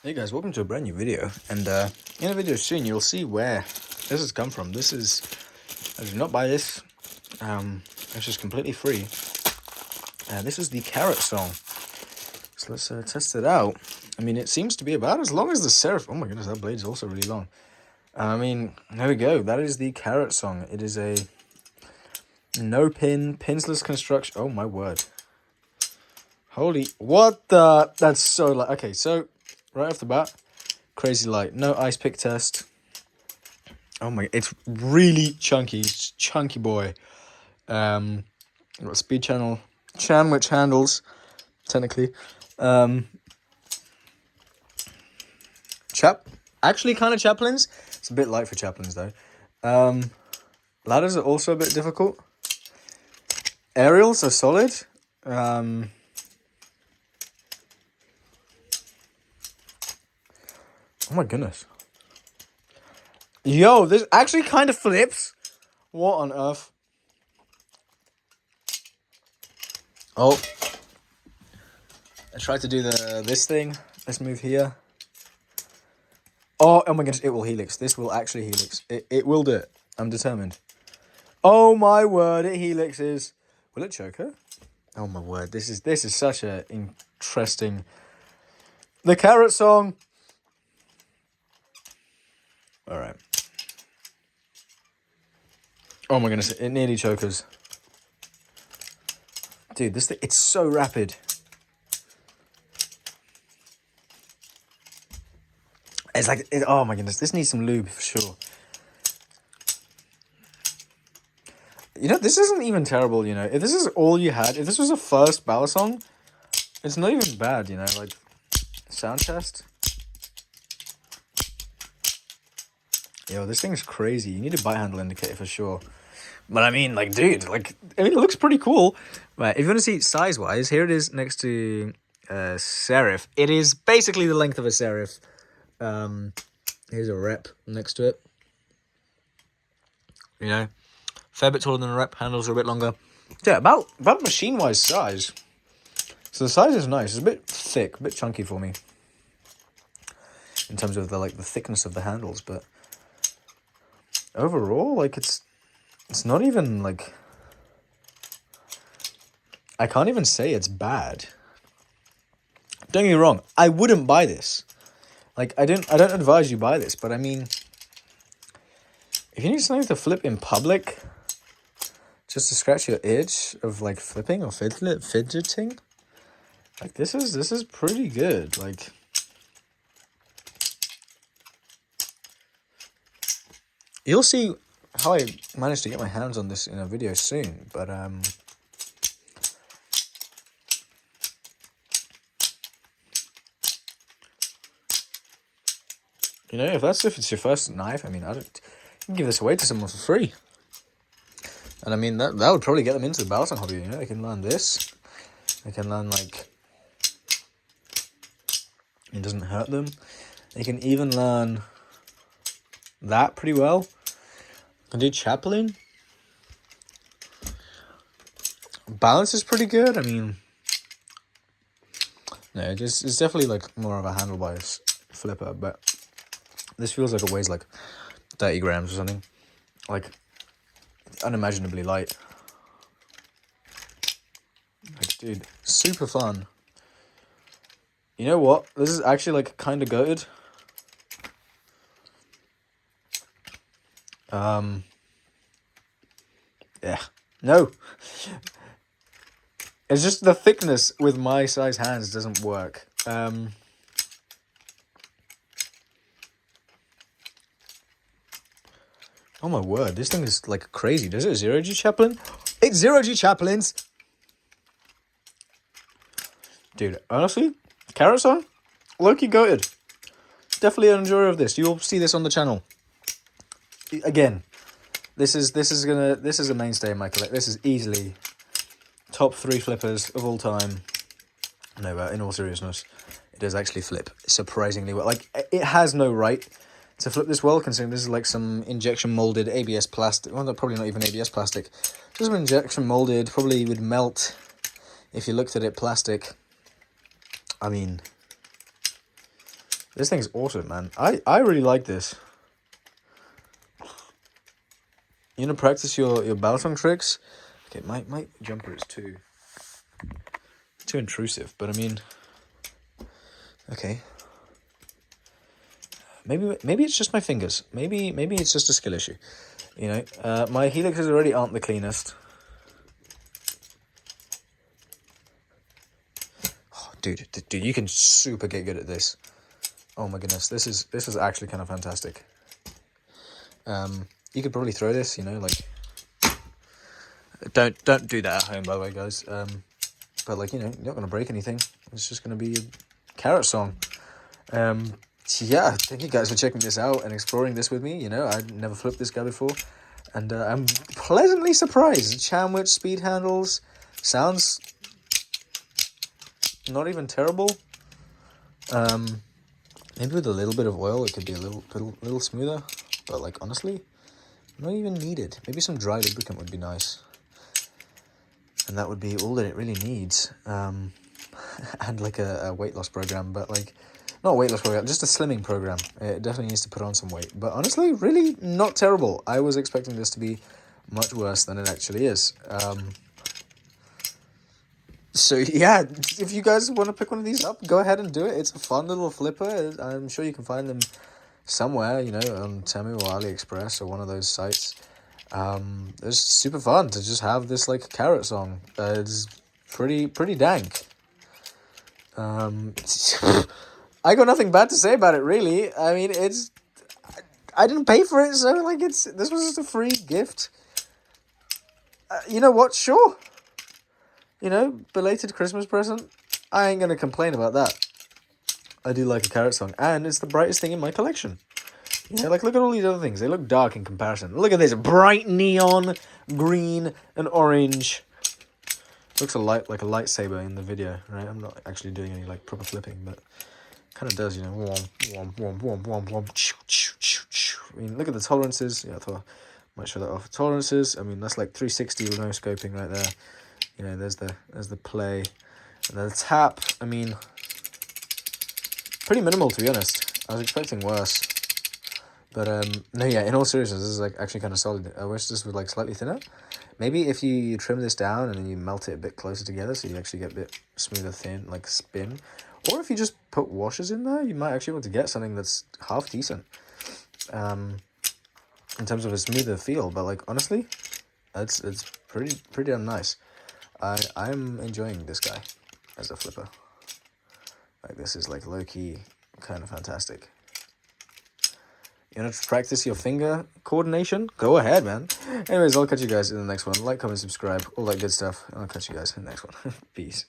Hey guys, welcome to a brand new video, and in the video soon you'll see where this has come from. I did not buy this, it's just completely free. This is the carrot song, so let's test it out. I mean, it seems to be about as long as the serif. Oh my goodness, that blade's also really long. I mean, there we go, that is the carrot song. It is a no pin, pinsless construction. Oh my word. Holy, what the, that's so light. Okay, so right off the bat, crazy light. No ice pick test. Oh my, it's really chunky. It's chunky boy. Got speed channel. Which handles, technically. Actually kind of Chaplin's. It's a bit light for Chaplin's though. Ladders are also a bit difficult. Aerials are solid. Oh my goodness. Yo, this actually kind of flips. What on earth? Oh. I tried to do this thing. This move here. Oh my goodness, it will helix. This will actually helix. It will do it. I'm determined. Oh my word, it helixes. Will it choke her? Oh my word, this is such a interesting. The carrot song. All right. Oh my goodness, it nearly chokers. Dude, this thing, it's so rapid. It's like, oh my goodness, this needs some lube for sure. You know, this isn't even terrible, you know. If this is all you had, if this was a first balisong, it's not even bad, you know, like, sound test. Yo, this thing's crazy. You need a bite handle indicator for sure. But I mean, like, dude, like, I mean, it looks pretty cool. Right, if you want to see size-wise, here it is next to serif. It is basically the length of a serif. Here's a rep next to it. You know, fair bit taller than a rep. Handles are a bit longer. Yeah, about machine-wise size. So the size is nice. It's a bit thick, a bit chunky for me. In terms of the thickness of the handles, but overall, like, it's not even, like, I can't even say it's bad. Don't get me wrong, I wouldn't buy this. Like, I don't advise you buy this, but I mean, if you need something to flip in public, just to scratch your itch of, like, flipping or fidgeting, like, this is pretty good. Like, you'll see how I managed to get my hands on this in a video soon, but you know, if it's your first knife, I mean, you can give this away to someone for free. And I mean, that would probably get them into the balisong hobby, you know. They can learn this. They can learn, like, it doesn't hurt them. They can even learn that pretty well. Can do Chaplin. Balance is pretty good. I mean, no, it's definitely, like, more of a handle bias flipper, but this feels like it weighs like 30 grams or something. Like, unimaginably light. Like, dude, super fun. You know what? This is actually, like, kind of goated. Yeah. No. It's just the thickness with my size hands doesn't work. Oh my word, this thing is, like, crazy. Does it 0G Chaplin? It's 0G Chaplins! Dude, honestly, carrot song, low-key goated. Definitely an enjoyer of this. You'll see this on the channel. Again, this is a mainstay in my collection. This is easily top 3 flippers of all time. No, but in all seriousness, it does actually flip surprisingly well. Like, it has no right to flip this well, considering this is like some injection molded ABS plastic. Well, probably not even ABS plastic. Just some injection molded, probably would melt if you looked at it plastic. I mean, This thing's awesome, man. I really like this. You know, practice your balisong tricks. Okay, my jumper is too intrusive, but I mean, okay. Maybe it's just my fingers. Maybe it's just a skill issue. You know, my helixes already aren't the cleanest. Oh, dude, you can super get good at this. Oh my goodness, this is actually kind of fantastic. You could probably throw this, you know, like. Don't do that at home, by the way, guys. But like, you know, you're not gonna break anything. It's just gonna be a carrot song. Yeah, thank you guys for checking this out and exploring this with me. You know, I'd never flipped this guy before, and I'm pleasantly surprised. Chamwich speed handles sounds not even terrible. Maybe with a little bit of oil, it could be a little smoother. But like, honestly, not even needed. Maybe some dry lubricant would be nice, and that would be all that it really needs. And like a weight loss program, but like. Not a weight loss program, just a slimming program. It definitely needs to put on some weight. But honestly, really not terrible. I was expecting this to be much worse than it actually is. So yeah, if you guys want to pick one of these up, go ahead and do it. It's a fun little flipper. I'm sure you can find them somewhere, you know, on Temu or AliExpress or one of those sites. It's super fun to just have this like carrot song. It's pretty dank. I got nothing bad to say about it, really. I mean, I didn't pay for it, so like this was just a free gift. You know what? Sure. You know, belated Christmas present. I ain't gonna complain about that. I do like a carrot song, and it's the brightest thing in my collection. You know, like look at all these other things. They look dark in comparison. Look at this bright neon green and orange. Looks like a lightsaber in the video, right? I'm not actually doing any like proper flipping, but. Kind of does, you know. I mean, look at the tolerances. Yeah, I thought I might show that off. Tolerances. I mean, that's like 360 no scoping right there. You know, there's the play, and then the tap. I mean, pretty minimal to be honest. I was expecting worse, but no, yeah. In all seriousness, this is like actually kind of solid. I wish this was like slightly thinner. Maybe if you trim this down and then you melt it a bit closer together, so you actually get a bit smoother, thin, like spin. Or if you just put washers in there, you might actually want to get something that's half decent. In terms of a smoother feel, but like honestly, it's pretty damn nice. I'm enjoying this guy as a flipper. Like this is like low key kind of fantastic. You want to practice your finger coordination? Go ahead, man. Anyways, I'll catch you guys in the next one. Like, comment, subscribe, all that good stuff. And I'll catch you guys in the next one. Peace.